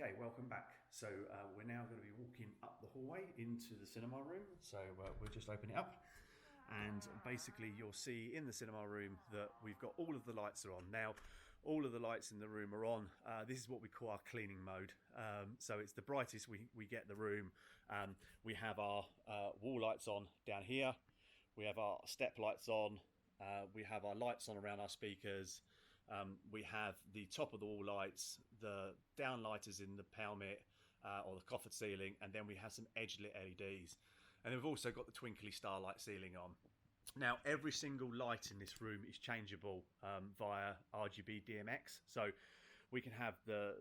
Okay, welcome back. So we're now going to be walking up the hallway into the cinema room. So we'll just open it up. And basically you'll see in the cinema room that we've got all of the lights are on. Now, all of the lights in the room are on. This is what we call our cleaning mode. So it's the brightest we get the room. We have our wall lights on down here. We have our step lights on. We have our lights on around our speakers. We have the top of the wall lights, the downlighters in the pelmet or the coffered ceiling, and then we have some edge lit LEDs. And then we've also got the twinkly starlight ceiling on. Now, every single light in this room is changeable via RGB DMX. So we can have the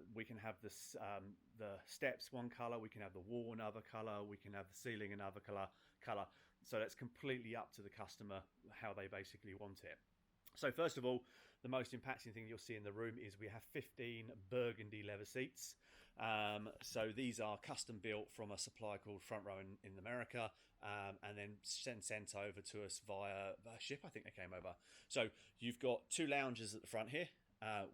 steps one color, we can have the wall another color, we can have the ceiling another color. So that's completely up to the customer how they basically want it. So first of all, the most impacting thing you'll see in the room is we have 15 burgundy leather seats. So these are custom built from a supplier called Front Row in America, and then sent over to us via ship. I think they came over. So you've got two lounges at the front here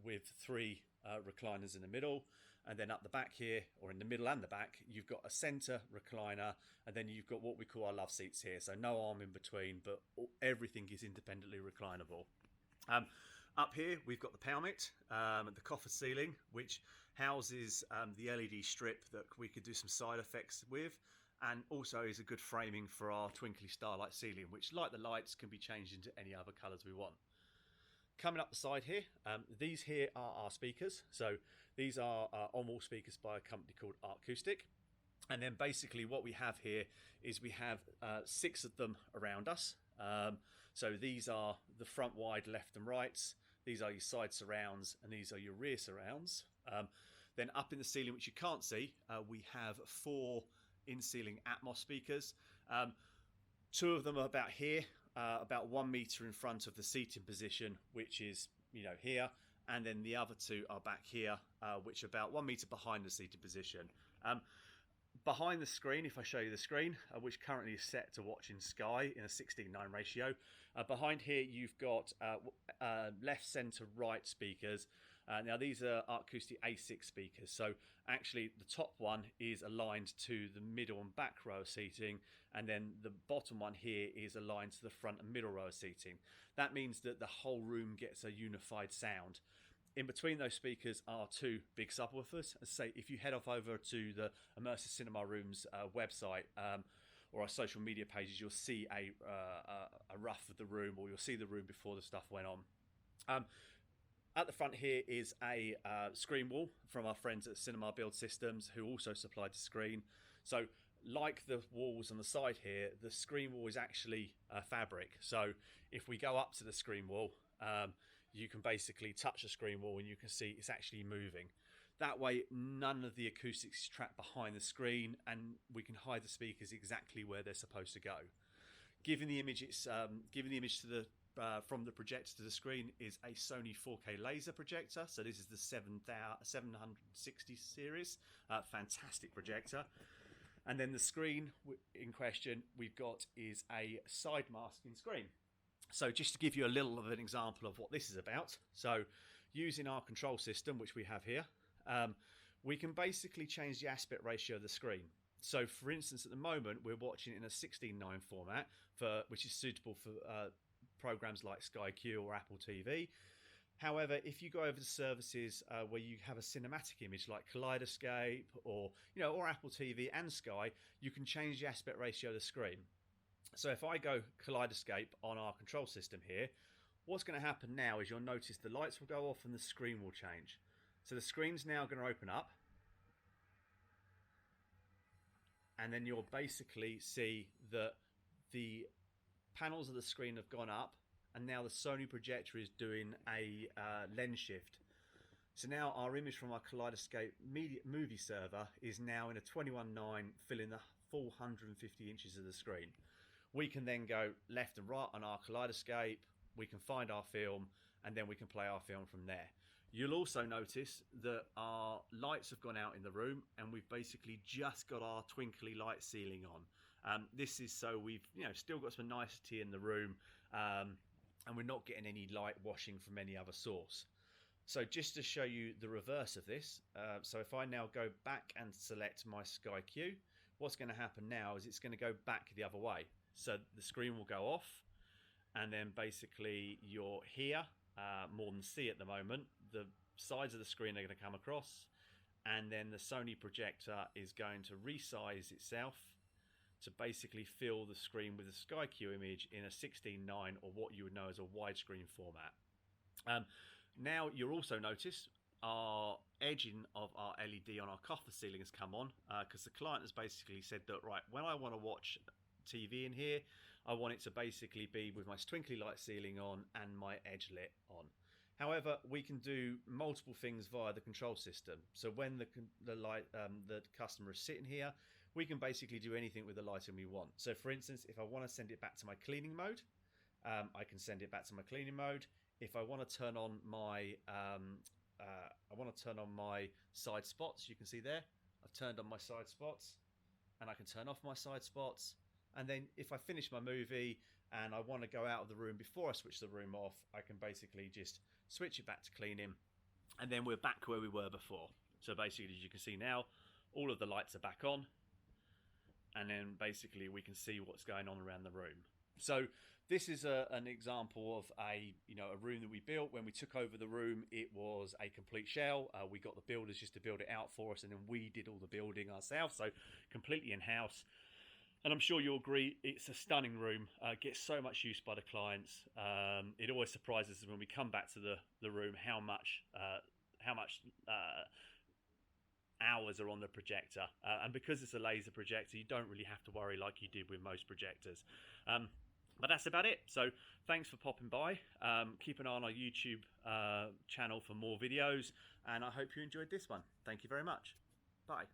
with three recliners in the middle, and then up the back here, or in the middle and the back, you've got a center recliner, and then you've got what we call our love seats here. So no arm in between, but everything is independently reclinable. Up here we've got the pelmet, the coffer ceiling, which houses the LED strip that we could do some side effects with, and also is a good framing for our twinkly starlight ceiling, which, like the lights, can be changed into any other colours we want. Coming up the side here, these here are our speakers. So these are on-wall speakers by a company called Acoustic. And then basically what we have here is we have 6 of them around us. So these are the front wide left and rights, these are your side surrounds, and these are your rear surrounds. Then up in the ceiling, which you can't see, we have 4 in-ceiling Atmos speakers. 2 of them are about here, about 1 meter in front of the seating position, which is, here, and then the other 2 are back here, which are about 1 meter behind the seating position. Behind the screen, if I show you the screen, which currently is set to watching Sky in a 16:9 ratio, behind here you've got left, centre, right speakers. Now these are Acoustic A6 speakers, so actually the top one is aligned to the middle and back row of seating, and then the bottom one here is aligned to the front and middle row of seating. That means that the whole room gets a unified sound. In between those speakers are 2 big subwoofers. As I say, if you head off over to the Immersive Cinema Room's website or our social media pages, you'll see a rough of the room, or you'll see the room before the stuff went on. At the front here is a screen wall from our friends at Cinema Build Systems, who also supplied the screen. So like the walls on the side here, the screen wall is actually fabric. So if we go up to the screen wall, you can basically touch the screen wall and you can see it's actually moving. That way none of the acoustics is trapped behind the screen, and we can hide the speakers exactly where they're supposed to go. Giving the image to the from the projector to the screen is a Sony 4K laser projector. So this is the 760 series, fantastic projector. And then the screen in question we've got is a side masking screen. So just to give you a little of an example of what this is about, so using our control system, which we have here, we can basically change the aspect ratio of the screen. So for instance, at the moment, we're watching it in a 16:9 format, which is suitable for programs like Sky Q or Apple TV. However, if you go over to services where you have a cinematic image like Kaleidoscope or Apple TV and Sky, you can change the aspect ratio of the screen. So if I go Kaleidoscope on our control system here, what's going to happen now is you'll notice the lights will go off and the screen will change. So the screen's now going to open up, and then you'll basically see that the panels of the screen have gone up, and now the Sony projector is doing a lens shift. So now our image from our Kaleidoscope movie server is now in a 21:9, filling the full 150 inches of the screen. We can then go left and right on our Kaleidoscope, we can find our film, and then we can play our film from there. You'll also notice that our lights have gone out in the room, and we've basically just got our twinkly light ceiling on. This is so we've still got some nicety in the room, and we're not getting any light washing from any other source. So just to show you the reverse of this, so if I now go back and select my Sky Q, what's going to happen now is it's going to go back the other way. So the screen will go off, and then basically you're here, more than C at the moment. The sides of the screen are going to come across, and then the Sony projector is going to resize itself to basically fill the screen with a Sky Q image in a 16:9, or what you would know as a widescreen format. Now you'll also notice our edging of our LED on our coffer ceiling has come on, because the client has basically said that, right, when I want to watch TV in here, I want it to basically be with my twinkly light ceiling on and my edge lit on. However, we can do multiple things via the control system. So when the customer is sitting here, we can basically do anything with the lighting we want. So for instance, if I want to send it back to my cleaning mode, I can send it back to my cleaning mode. If I want to turn on my side spots, you can see there, I've turned on my side spots, and I can turn off my side spots. And then if I finish my movie and I want to go out of the room before I switch the room off, I can basically just switch it back to cleaning, and then we're back where we were before. So basically, as you can see now, all of the lights are back on, and then basically we can see what's going on around the room. So this is an example of a room that we built. When we took over the room, it was a complete shell. We got the builders just to build it out for us, and then we did all the building ourselves, so completely in-house. And I'm sure you'll agree, it's a stunning room. Gets so much use by the clients. It always surprises us when we come back to the room how much hours are on the projector. And because it's a laser projector, you don't really have to worry like you did with most projectors. But that's about it. So thanks for popping by. Keep an eye on our YouTube channel for more videos, and I hope you enjoyed this one. Thank you very much. Bye.